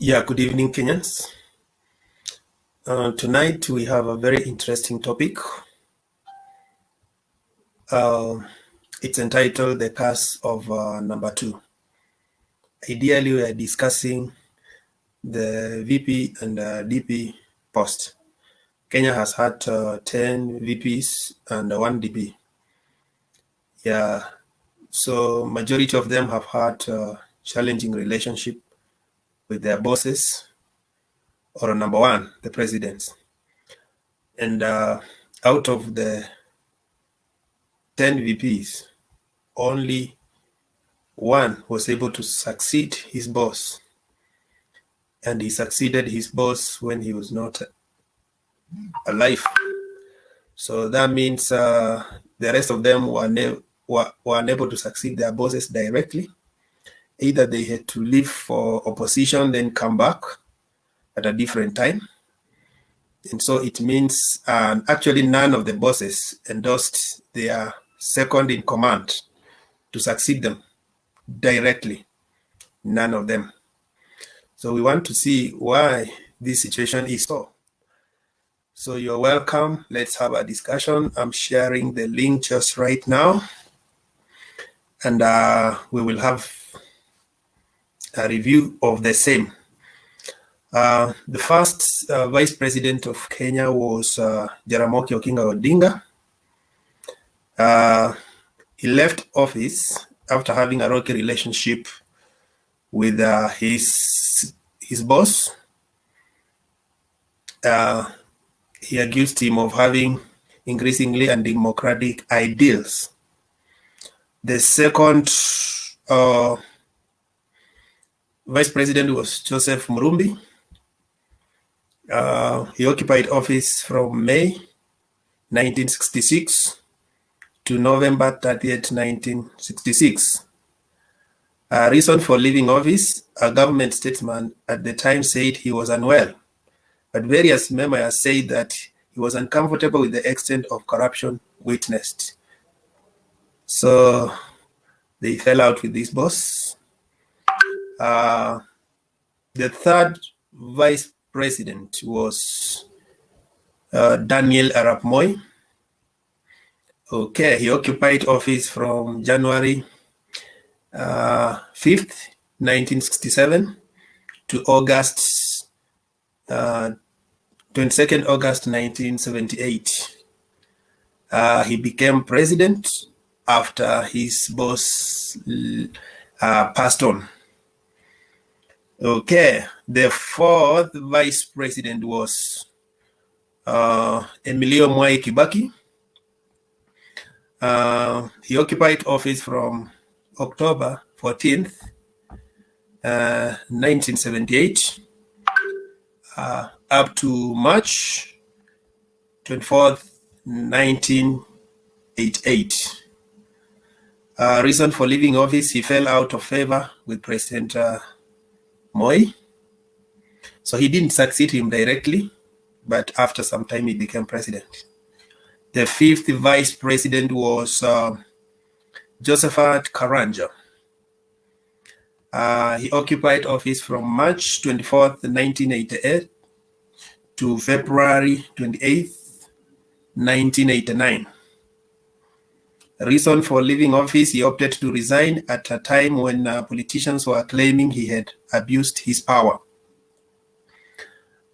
Yeah, good evening, Kenyans. Tonight we have a very interesting topic. It's entitled The Curse of Number Two. Ideally, we are discussing the VP and DP post. Kenya has had 10 VPs and 1 DP. Yeah, so majority of them have had challenging relationship with their bosses or number one, the presidents. And out of the 10 VPs, only one was able to succeed his boss. And he succeeded his boss when he was not alive. So that means the rest of them were unable to succeed their bosses directly. Either they had to leave for opposition, then come back at a different time. And so it means actually none of the bosses endorsed their second in command to succeed them directly. None of them. So we want to see why this situation is so. So you're welcome. Let's have a discussion. I'm sharing the link just right now. And we will have a review of the same. The first Vice President of Kenya was Jaramogi Oginga Odinga. He left office after having a rocky relationship with his boss. He accused him of having increasingly undemocratic ideals. The second Vice President was Joseph Murumbi. He occupied office from May 1966 to November 30th, 1966. Reason for leaving office, a government statesman at the time said he was unwell, but various members said that he was uncomfortable with the extent of corruption witnessed. So they fell out with this boss. The third Vice President was Daniel Arap Moi. Okay, he occupied office from January 5th, 1967 to August 22nd August 1978. He became president after his boss passed on. Okay, the fourth Vice President was Emilio Mwai Kibaki. He occupied office from October 14th, 1978, up to March 24th, 1988. Reason for leaving office, he fell out of favor with President Moi. So he didn't succeed him directly, but after some time he became president. The fifth Vice President was Josephat Karanja. He occupied office from March 24th, 1988 to February 28th, 1989. Reason for leaving office, he opted to resign at a time when politicians were claiming he had abused his power.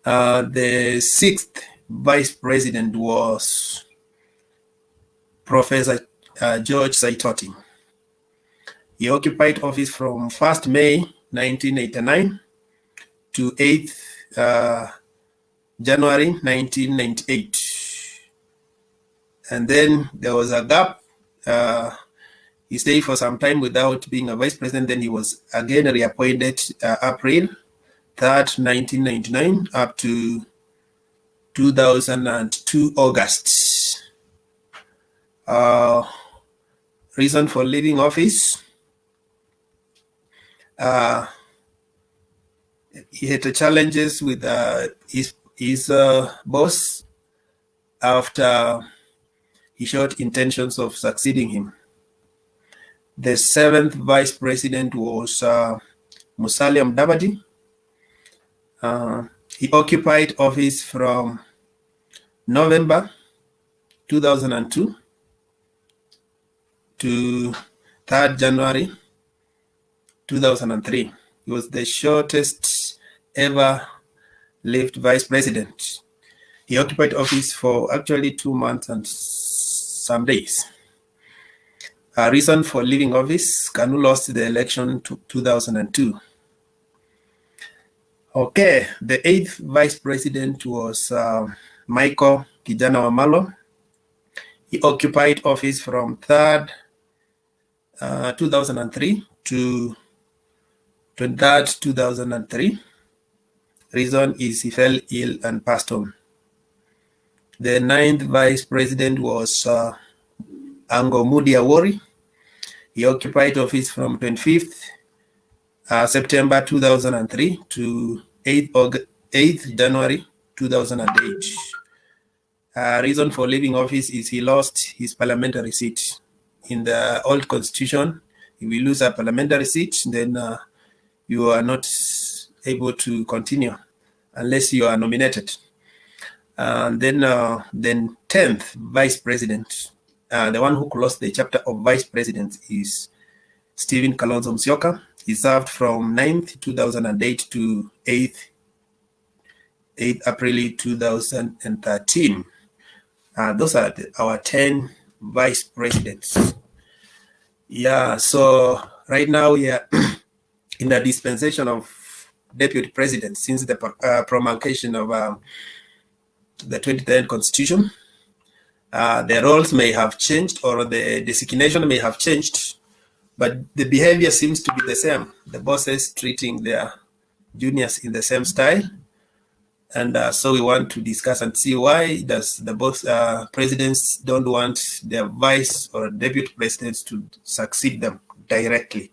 The sixth Vice President was Professor George Saitoti. He occupied office from 1st May 1989 to 8th January 1998. And then there was a gap. He stayed for some time without being a vice president. Then he was again reappointed April 3rd, 1999 up to 2002 August. Reason for leaving office, he had challenges with his boss after he showed intentions of succeeding him. The seventh Vice President was Musalia Mudavadi. He occupied office from November 2002 to 3rd January 2003. He was the shortest ever lived vice president. He occupied office for actually 2 months and some days. A reason for leaving office, Kanu lost the election to 2002. Okay, the 8th vice president was Michael Kijana Wamalo. He occupied office from 3rd 2003 to 23rd 2003. Reason is he fell ill and passed on. The 9th vice president was Angomudi Awori. He occupied office from 25th September 2003 to 8th January 2008. Reason for leaving office is he lost his parliamentary seat. In the old constitution, if you lose a parliamentary seat, then you are not able to continue unless you are nominated. And then 10th vice president, the one who closed the chapter of vice president is Stephen Kalonzo Musyoka. He served from 9th 2008 to 8th April 2013. Those are our 10 vice presidents. Yeah, so right now we are in the dispensation of deputy president since the promulgation of the 2010 constitution. The roles may have changed or the designation may have changed, but the behavior seems to be the same. The bosses treating their juniors in the same style. And so we want to discuss and see why does the both presidents don't want their vice or deputy presidents to succeed them directly.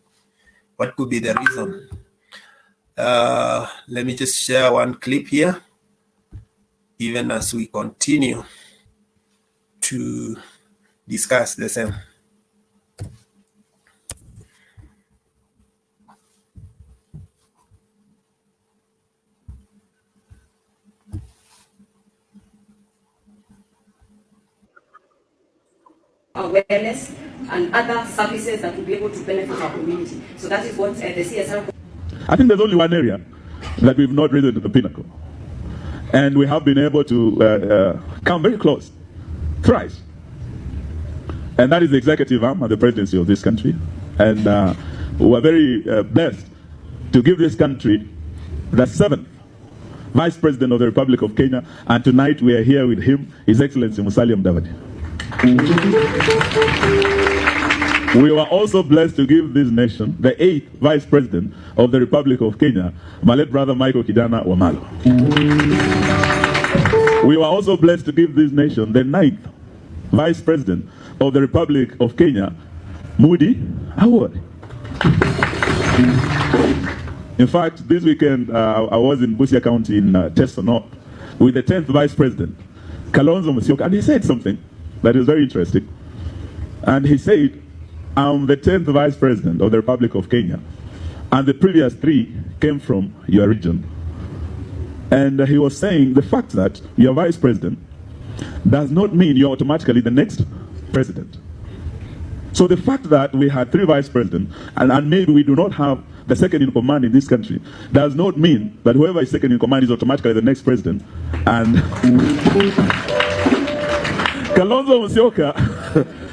What could be the reason? Let me just share one clip here, even as we continue to discuss the same. Awareness and other services that will be able to benefit our community. So that is what the CSR... I think there's only one area that we've not risen to the pinnacle. And we have been able to come very close, thrice. And that is the executive arm of the presidency of this country. And we are very blessed to give this country the 7th Vice President of the Republic of Kenya. And tonight we are here with him, His Excellency Musalia Mudavadi. We were also blessed to give this nation the 8th Vice President of the Republic of Kenya, my late brother Michael Kijana Wamalo. We were also blessed to give this nation the 9th Vice President of the Republic of Kenya, Mudi Awori. In fact, this weekend I was in Busia County in Teso North with the 10th Vice President, Kalonzo Musyoka, and he said something that is very interesting. And he said, I'm the 10th Vice President of the Republic of Kenya, and the previous 3 came from your region. And he was saying the fact that you're Vice President does not mean you're automatically the next president. So the fact that we had 3 Vice Presidents, and maybe we do not have the second in command in this country, does not mean that whoever is second in command is automatically the next president. And Kalonzo Musyoka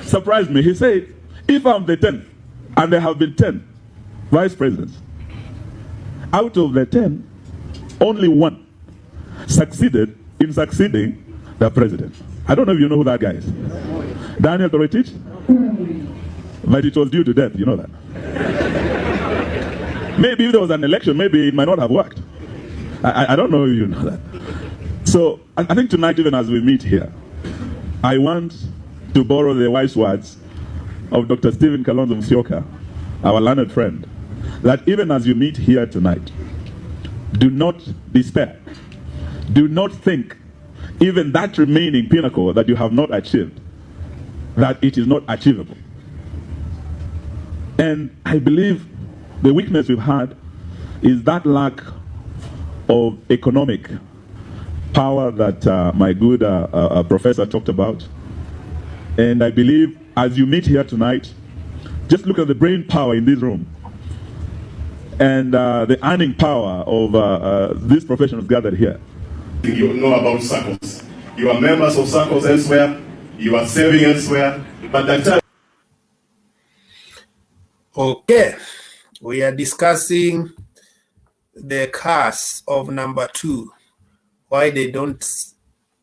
surprised me. He said, if I'm the 10th, and there have been 10 vice presidents, out of the 10, only 1 succeeded in succeeding the president. I don't know if you know who that guy is. Daniel Toroitich? But it was due to death, you know that. Maybe if there was an election, maybe it might not have worked. I don't know if you know that. So I think tonight, even as we meet here, I want to borrow the wise words of Dr. Stephen Kalonzo Musyoka, our learned friend, that even as you meet here tonight, do not despair. Do not think even that remaining pinnacle that you have not achieved, that it is not achievable. And I believe the weakness we've had is that lack of economic power that my good professor talked about. And I believe as you meet here tonight, just look at the brain power in this room and the earning power of these professionals gathered here. You know about circles. You are members of circles elsewhere. You are serving elsewhere. But that time. Okay, we are discussing the curse of number 2, why they don't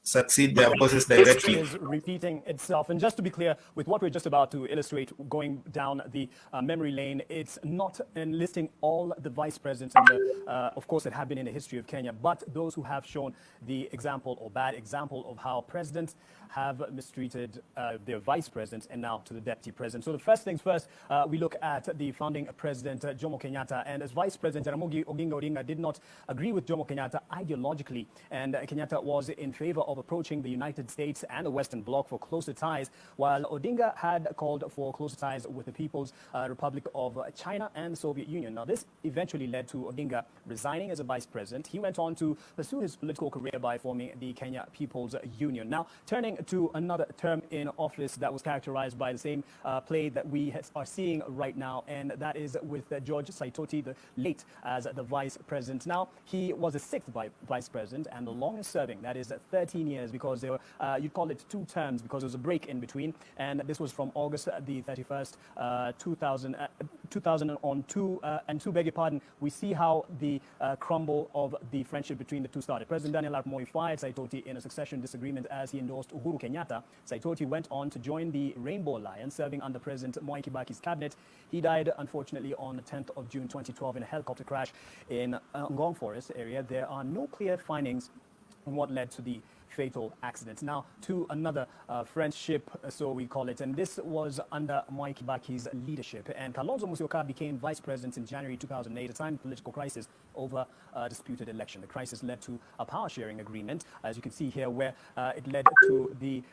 succeed their bosses directly. Is repeating itself. And just to be clear, with what we're just about to illustrate, going down the memory lane, it's not enlisting all the vice presidents, and of course, that have been in the history of Kenya, but those who have shown the example or bad example of how presidents have mistreated their vice presidents and now to the deputy president. So the first things first, we look at the founding president, Jomo Kenyatta, and as vice president, Jaramogi Oginga Odinga did not agree with Jomo Kenyatta ideologically, and Kenyatta was in favor of approaching the United States and the Western Bloc for closer ties, while Odinga had called for closer ties with the People's Republic of China and the Soviet Union. Now, this eventually led to Odinga resigning as a vice president. He went on to pursue his political career by forming the Kenya People's Union. Now, turning to another term in office that was characterized by the same play that we are seeing right now, and that is with George Saitoti, the late, as the vice president. Now, he was the 6th vice president and the longest serving, that is 13 years, because there were, you'd call it 2 terms because there was a break in between, and this was from August the 31st, 2002, beg your pardon. We see how the crumble of the friendship between the two started. President Daniel Arap Moi fired Saitoti in a succession disagreement as he endorsed Uhuru Kenyatta. Saitoti went on to join the Rainbow Alliance, serving under President Mwai Kibaki's cabinet. He died, unfortunately, on the 10th of June 2012 in a helicopter crash in Ngong Forest area. There are no clear findings on what led to the fatal accident. Now, to another friendship, so we call it, and this was under Mwai Kibaki's leadership. And Kalonzo Musyoka became vice president in January 2008, a time of political crisis over a disputed election. The crisis led to a power-sharing agreement, as you can see here, where it led to the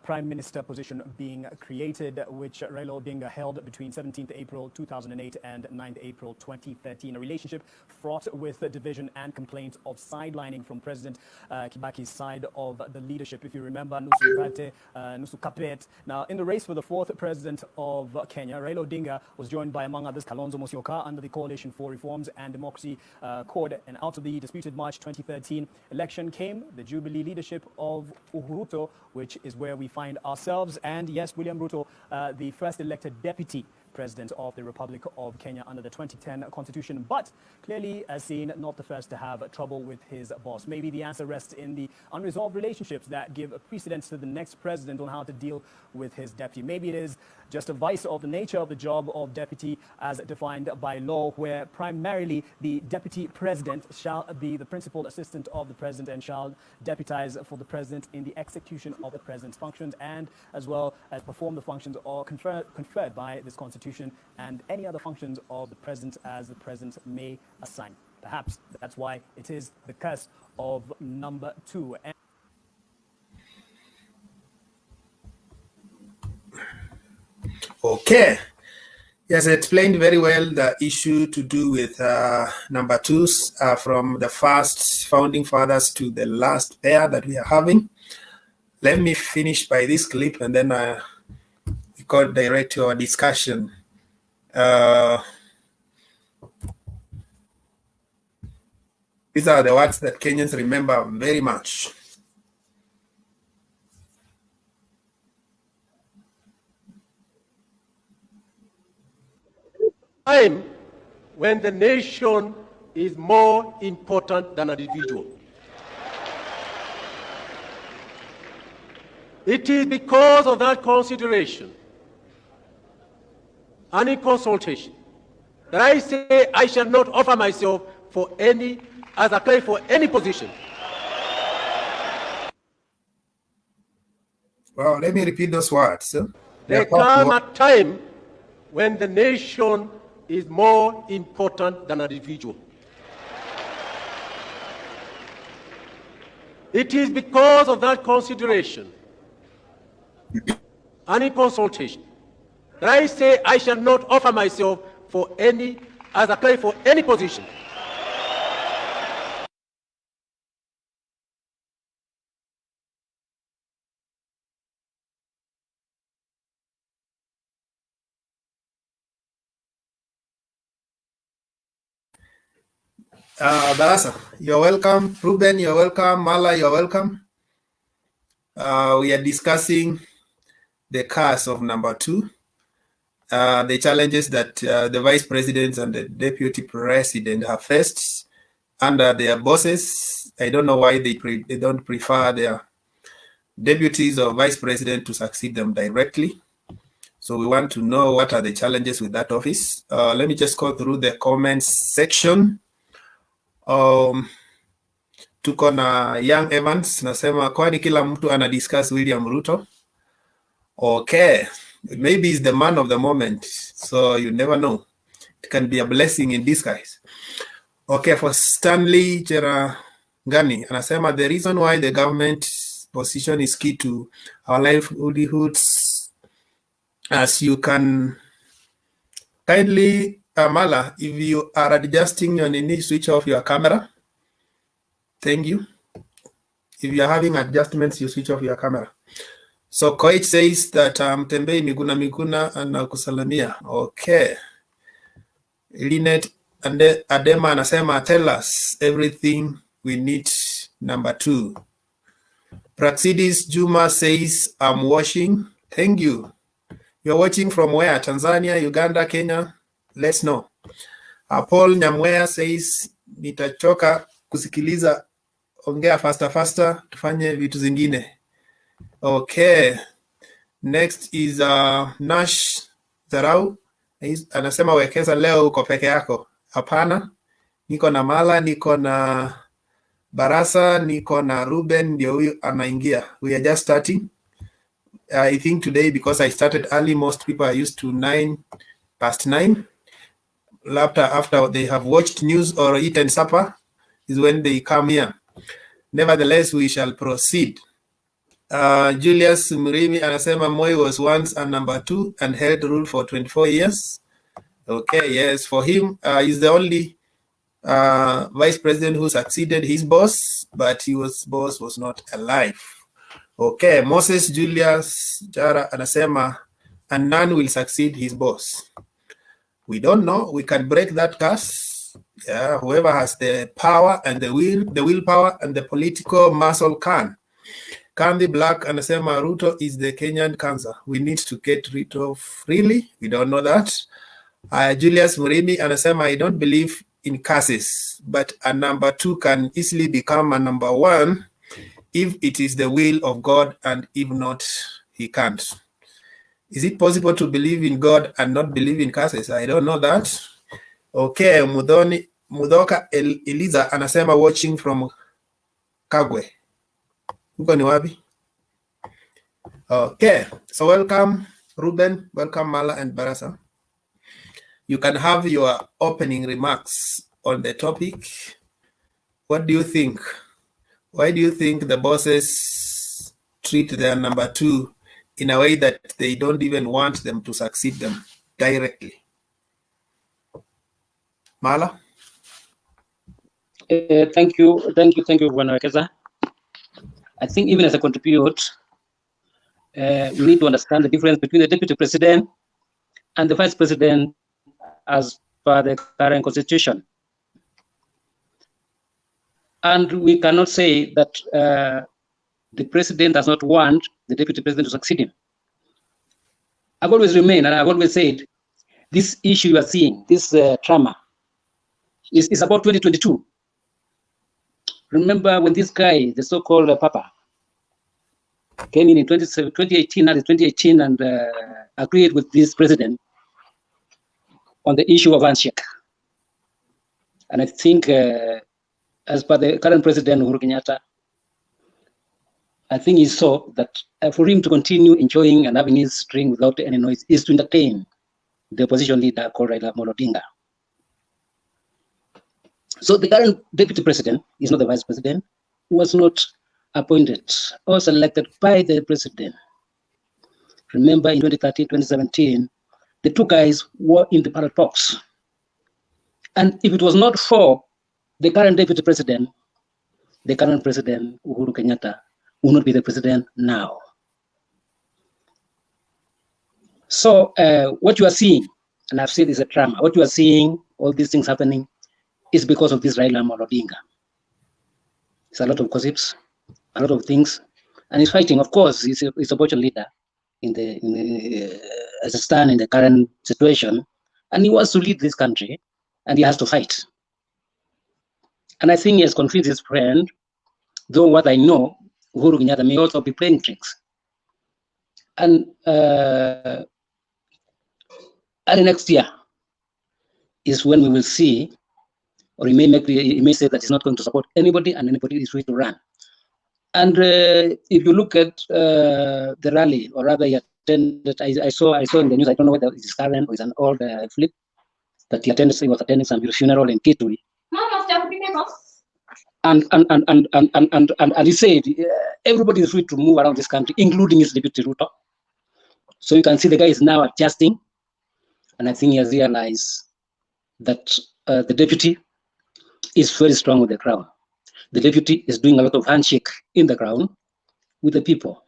prime minister position being created, which Raila Odinga held between 17th April 2008 and 9th April 2013. A relationship fraught with division and complaints of sidelining from President Kibaki's side of the leadership. If you remember, Nusu Kapet. Now, in the race for the 4th president of Kenya, Raila Odinga was joined by, among others, Kalonzo Musyoka under the Coalition for Reforms and Democracy Accord. And out of the disputed March 2013 election came the Jubilee leadership of Uhuru, which is where we find ourselves. And yes, William Ruto, the first elected deputy president of the Republic of Kenya under the 2010 constitution, but clearly, as seen, not the first to have trouble with his boss. Maybe the answer rests in the unresolved relationships that give precedence to the next president on how to deal with his deputy. Maybe it is just a vice of the nature of the job of deputy as defined by law, where primarily the deputy president shall be the principal assistant of the president and shall deputize for the president in the execution of the president's functions, and as well as perform the functions or conferred by this constitution and any other functions of the president as the president may assign. Perhaps that's why it is the curse of number 2. Okay. Yes, I explained very well the issue to do with number 2s from the first founding fathers to the last pair that we are having. Let me finish by this clip and then we go direct to our discussion. These are the words that Kenyans remember very much. Time when the nation is more important than an individual. It is because of that consideration and in consultation that I say I shall not offer myself for any as a claim for any position. Well, let me repeat those words. There come a time when the nation is more important than an individual. It is because of that consideration and in consultation that I say I shall not offer myself for any as a claim for any position. Barasa, you're welcome. Ruben, you're welcome. Mala, you're welcome. We are discussing the case of number 2, the challenges that the vice presidents and the deputy president have faced under their bosses. I don't know why they don't prefer their deputies or vice president to succeed them directly. So we want to know what are the challenges with that office. Let me just go through the comments section. Tuko na Young Evans nasema kwani kila mtu ana discuss William Ruto. Okay, maybe he's the man of the moment, so you never know. It can be a blessing in disguise. Okay, for Stanley Cherangani anasema the reason why the government position is key to our livelihoods, as you can kindly, Mala, if you are adjusting your nini, switch off your camera. Thank you. If you are having adjustments, you switch off your camera. So Koich says that Tembei Miguna anakusalamia. Okay. Linet Adema anasema tell us everything we need. Number 2. Praxidis Juma says I'm watching. Thank you. You're watching from where? Tanzania, Uganda, Kenya? Let's know. Paul Nyamwea says nitachoka kusikiliza, ongea faster, tufanye vitu zingine. Okay. Next is Nash Zarau. Anasema wekeza leo uko peke yako. Hapana. Niko na Mala, niko na Barasa, niko na Ruben, ndio huyu anaingia. We are just starting. I think today, because I started early, most people are used to 9:09. After they have watched news or eaten supper is when they come here. Nevertheless, we shall proceed. Julius Murimi anasema Moi was once a number 2 and held rule for 24 years. Okay, yes, for him, he's the only vice president who succeeded his boss, but his boss was not alive. Okay, Moses Julius Jara anasema, and none will succeed his boss. We don't know. We can break that curse. Yeah, whoever has the power and the willpower and the political muscle can. Candy Black anasema Ruto is the Kenyan cancer. We need to get rid of. Really? We don't know that. Julius Murimi anasema I don't believe in curses, but a number 2 can easily become a number 1 if it is the will of God, and if not, he can't. Is it possible to believe in God and not believe in curses? I don't know that. Okay, Mudoka Eliza anasema watching from Kagwe. Huko ni wapi? Okay, so welcome Ruben, welcome Mala and Barasa. You can have your opening remarks on the topic. What do you think? Why do you think the bosses treat their number 2 in a way that they don't even want them to succeed them directly? Mala? Thank you, Bwana Wekeza. I think even as a contribute, we need to understand the difference between the deputy president and the vice president as per the current constitution. And we cannot say that the president does not want the deputy president to succeed him. I've always remained, and I've always said, this issue you are seeing, this trauma, is about 2022. Remember when this guy, the so-called Papa, came in 2018 and agreed with this president on the issue of handshake. And I think, as per the current president, Uhuru Kenyatta, I think he saw that for him to continue enjoying and having his string without any noise is to entertain the opposition leader called Raila Amolo Odinga. So the current deputy president is not the vice president, was not appointed or selected by the president. Remember in 2013, 2017, the 2 guys were in the ballot box. And if it was not for the current deputy president, the current president, Uhuru Kenyatta, will not be the president now. So what you are seeing, and I've said is a drama, what you are seeing, all these things happening, is because of this Raila Amolo Odinga. It's a lot of gossips, a lot of things, and he's fighting. Of course, he's a opposition leader as a stand in the current situation, and he wants to lead this country, and he has to fight. And I think he has convinced his friend, though what I know, Uhuru Kenyatta may also be playing tricks. And early next year is when we will see, or he may say that he's not going to support anybody, and anybody is free to run. And if you look at the rally, or rather he attended, I saw in the news, I don't know whether it's current or it's an old flip, that he was attending some funeral in Kitui. And he said everybody is free to move around this country, including his deputy Ruto. So you can see the guy is now adjusting, and I think he has realized that the deputy is very strong with the crowd. The deputy is doing a lot of handshake in the ground with the people,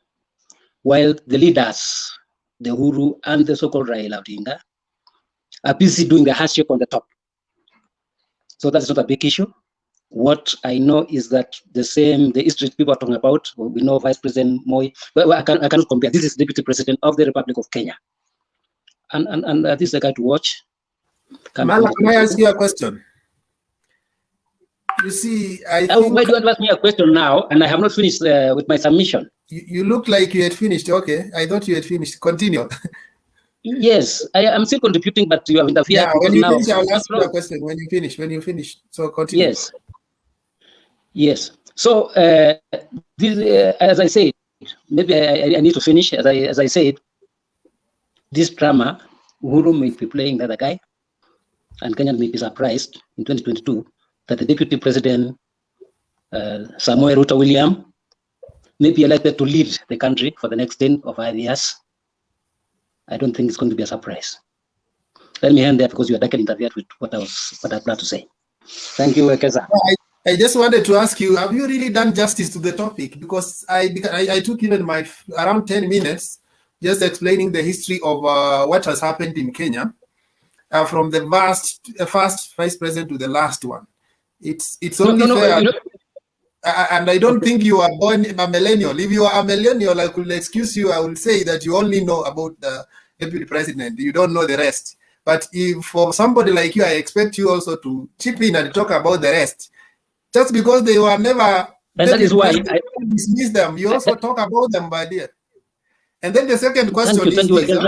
while the leaders, the Uhuru and the so-called Raila Odinga, are busy doing the handshake on the top. So that's not a big issue. What I know is that the history people are talking about, we know Vice President Moi, well, I cannot compare. This is Deputy President of the Republic of Kenya. And this is the guy to watch. Mala, can I ask you a question? You see, I think... Why do you ask me a question now? And I have not finished with my submission. You look like you had finished. Okay, I thought you had finished. Continue. Yes, I am still contributing, but you have interfered. Yeah, when you finish, I'll ask you a question. When you finish. So continue. Yes. Yes. So, as I said, maybe I need to finish. As I said, this drama, Uhuru may be playing the other guy, and Kenyan may be surprised in 2022 that the Deputy President, Samoei Ruto William, may be elected to lead the country for the next 10 or 5 years. I don't think it's going to be a surprise. Let me end there because you are directly interfered with what I planned to say. Thank you, Keza. I just wanted to ask you, have you really done justice to the topic? Because I took even my around 10 minutes just explaining the history of what has happened in Kenya from the first vice president to the last one. It's only fair. And I don't think you are born a millennial. If you are a millennial, I could excuse you. I will say that you only know about the deputy president. You don't know the rest. But if for somebody like you, I expect you also to chip in and talk about the rest. Just because they were never... And that is why I dismiss them. You also talk about them, my dear. And then the second question is...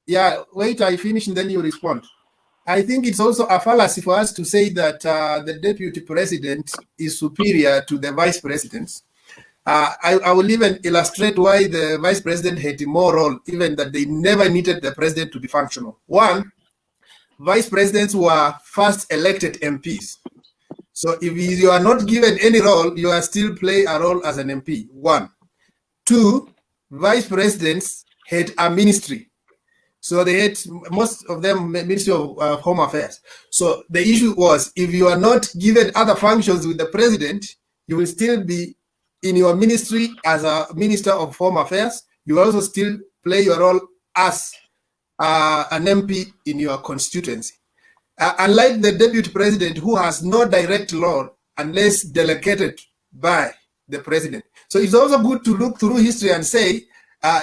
Yeah, wait, I finish and then you respond. I think it's also a fallacy for us to say that the deputy president is superior to the vice presidents. I will even illustrate why the vice president had more role, even that they never needed the president to be functional. One, vice presidents were first elected MPs. So if you are not given any role, you are still play a role as an MP. One. Two, vice presidents had a ministry. So they had, most of them, Ministry of Home Affairs. So the issue was, if you are not given other functions with the president, you will still be in your ministry as a Minister of Home Affairs. You also still play your role as an MP in your constituency. Unlike the deputy president, who has no direct law unless delegated by the president. So it's also good to look through history and say,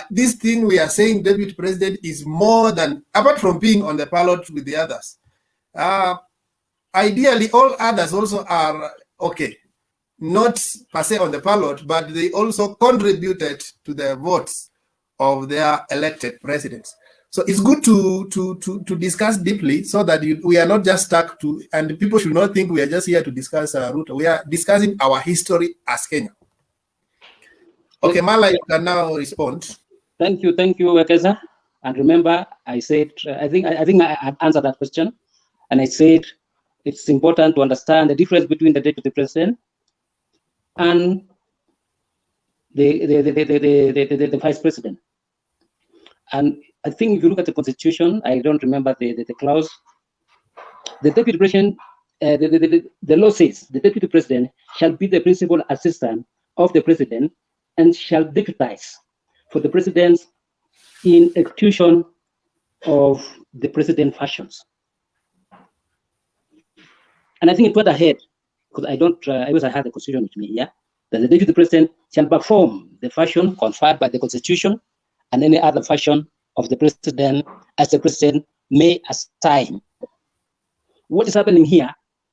this thing we are saying deputy president is more than, apart from being on the ballot with the others. Ideally, all others also are okay, not per se on the ballot, but they also contributed to the votes of their elected presidents. So it's good to discuss deeply so that we are not just stuck to, and people should not think we are just here to discuss Ruto. We are discussing our history as Kenya. Okay, Mala, you can now respond. Thank you, Keza. And remember, I said, I think I have answered that question, and I said it's important to understand the difference between the deputy president and the vice president. And I think if you look at the constitution, I don't remember the clause. The deputy president, the law says the deputy president shall be the principal assistant of the president and shall deputize for the president in execution of the president functions. And I think it went ahead, because I wish I had the constitution with me, yeah, that the deputy president shall perform the function conferred by the constitution and any other function of the president as the president may assign. What is happening here?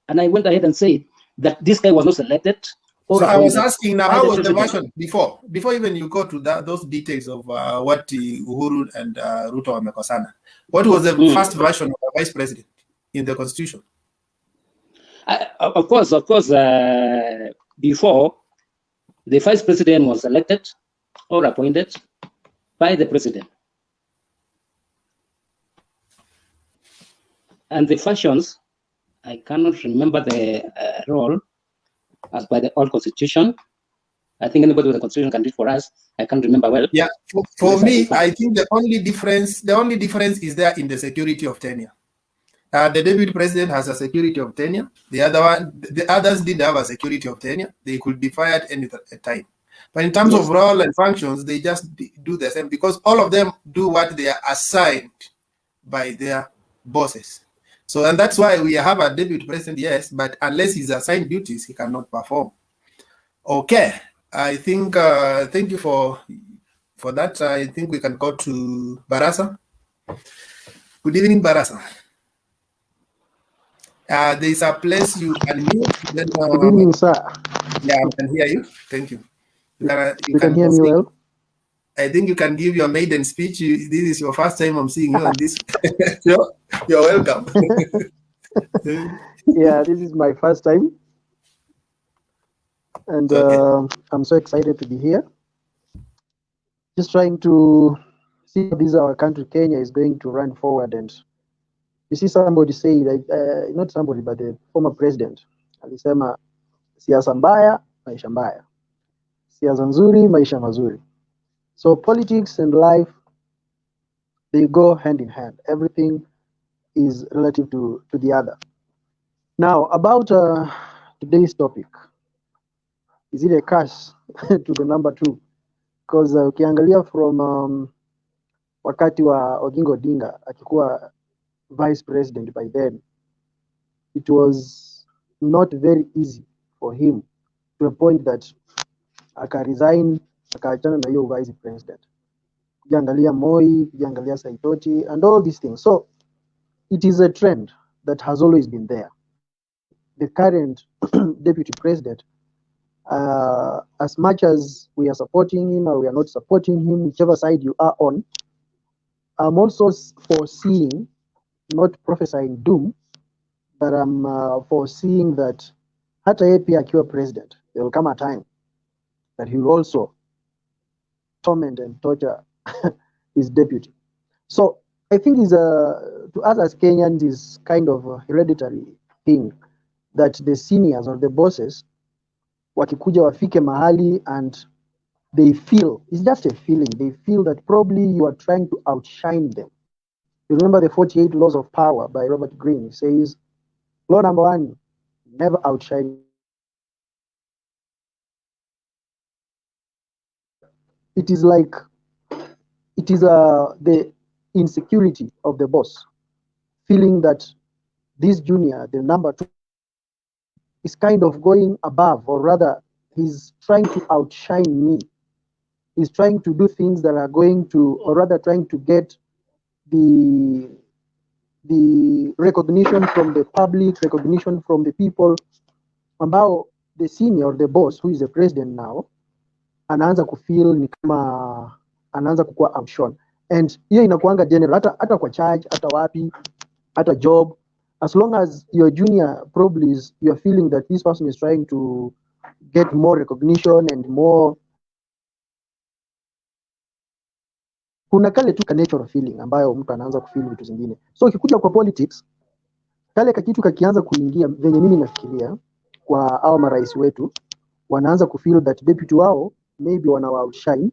And I went ahead and said that this guy was not selected. So I was asking now, how was the version before even you go to those details of what Uhuru and Ruto wamekosana? What was the first version of the vice president in the constitution? Of course, before, the vice president was elected or appointed by the president. And the functions, I cannot remember the role as by the old constitution. I think anybody with the constitution can read for us. I can't remember well. Yeah, for me, I think the only difference is there in the security of tenure. The deputy president has a security of tenure. The others did have a security of tenure. They could be fired any time. But in terms of role and functions, they just do the same because all of them do what they are assigned by their bosses. So, and that's why we have a deputy president, yes, but unless he's assigned duties, he cannot perform. Okay, I think, thank you for that. I think we can go to Barasa. Good evening, Barasa. There's a place you can mute. Then, good evening, sir. Yeah, I can hear you. Thank you. You can hear me well? I think you can give your maiden speech. This is your first time I'm seeing you on this. You're welcome. Yeah, this is my first time. And okay. I'm so excited to be here. Just trying to see how this our country, Kenya, is going to run forward. And you see somebody say, not somebody, but the former president, alisema siasa mbaya, maisha mbaya. Siasa nzuri, maisha mazuri. So politics and life, they go hand in hand. Everything is relative to the other. Now, about today's topic, is it a curse to the number 2? Because ukiangalia from wakati wa Oginga Odinga akikuwa vice president by then, it was not very easy for him to a point that akaresign, akaachana na hiyo vice president. Kujiangalia Moi, kujiangalia Saitoti, and all these things. So it is a trend that has always been there. The current deputy president, as much as we are supporting him or we are not supporting him, whichever side you are on, I'm also foreseeing, not prophesying doom, but I'm foreseeing that hata yeye pia akiwa president, there will come a time that he will also torment and torture his deputy. So I think to us as Kenyans is kind of a hereditary thing that the seniors or the bosses wakikuja wafike mahali and they feel, it's just a feeling, they feel that probably you are trying to outshine them. You remember the 48 Laws of Power by Robert Greene. He says, law number 1, never outshine. It is like, it is the insecurity of the boss, feeling that this junior, the number 2, is kind of going above, or rather, he's trying to outshine me. He's trying to do things that are going to, or rather trying to get the recognition from the public, recognition from the people, ambao the senior, the boss, who is the president now, anaanza kufeel ni kama anaanza kukua outshone. And hiyo inakuanga general, hata kwa charge, hata wapi, hata job. As long as your junior probably is, you're feeling that this person is trying to get more recognition and more, kuna kale tu ka natural feeling ambayo mtu anaanza kufeel vitu zingine. So ukikuja kwa politics, kale kakitu kakianza kuingia, venye mimi nafikiria kwa hao marais wetu, wanaanza kufeel that deputy wao maybe wana outshine,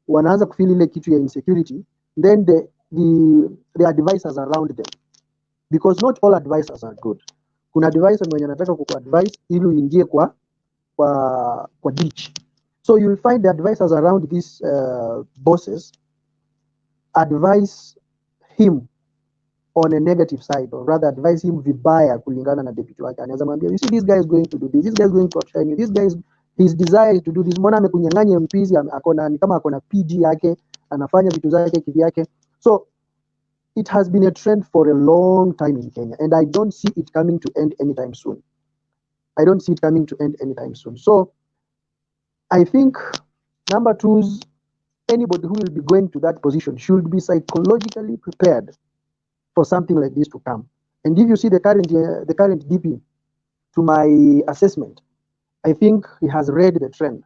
wanaanza kufeel ile kitu ya insecurity, then the advisors around them, because not all advisors are good. Kuna advisor mwenye anataka kukuadvise ili uingie kwa ditch. So you'll find the advisors around these bosses advise him on a negative side, or rather advise him vibaya kulingana na deputy wake. Anaweza mwambia, you see, this guy is going to do this guy is going to outshine you, this guy is, his desire is to do this. Mbona amekunyang'anya MPs, akona ni kama akona PG yake, anafanya vitu zake kivyake. So it has been a trend for a long time in Kenya, and I don't see it coming to end anytime soon. So I think number two is anybody who will be going to that position should be psychologically prepared for something like this to come. And if you see the current DP, to my assessment, I think he has read the trend.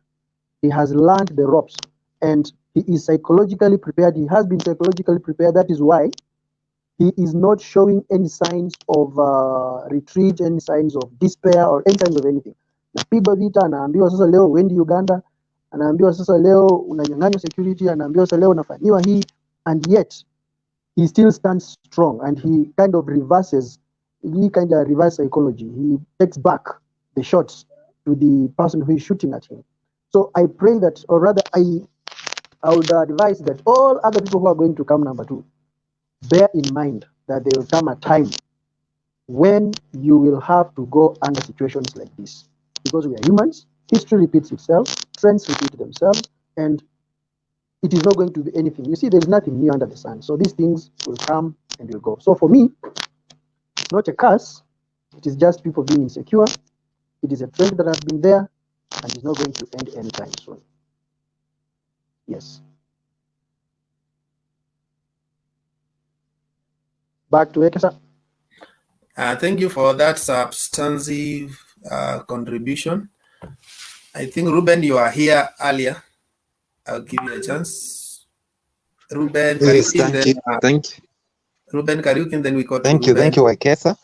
He has learned the ropes, and he is psychologically prepared. He has been psychologically prepared. That is why he is not showing any signs of retreat, any signs of despair, or any signs of anything. Napigwa vita, anaambiwa sasa leo wendi Uganda, anaambiwa sasa leo unanyang'anywa security, anaambiwa sasa leo unafanyiwa hii, and yet he still stands strong, and he kind of reverse psychology. He takes back the shots to the person who is shooting at him. So I pray that, or rather I would advise that all other people who are going to come number two, bear in mind that there will come a time when you will have to go under situations like this, because we are humans. History repeats itself, trends repeat themselves, and it is not going to be anything. You see, there is nothing new under the sun. So these things will come and will go. So for me, it's not a curse. It is just people being insecure. It is a trend that has been there, and it's not going to end anytime soon. Yes. Back to Ekesa. Thank you for that substantive contribution. I think, Ruben, you are here earlier. I'll give you a chance. Ruben, yes, thank you. Ruben Kariuki, then we got Thank you, Ekesa.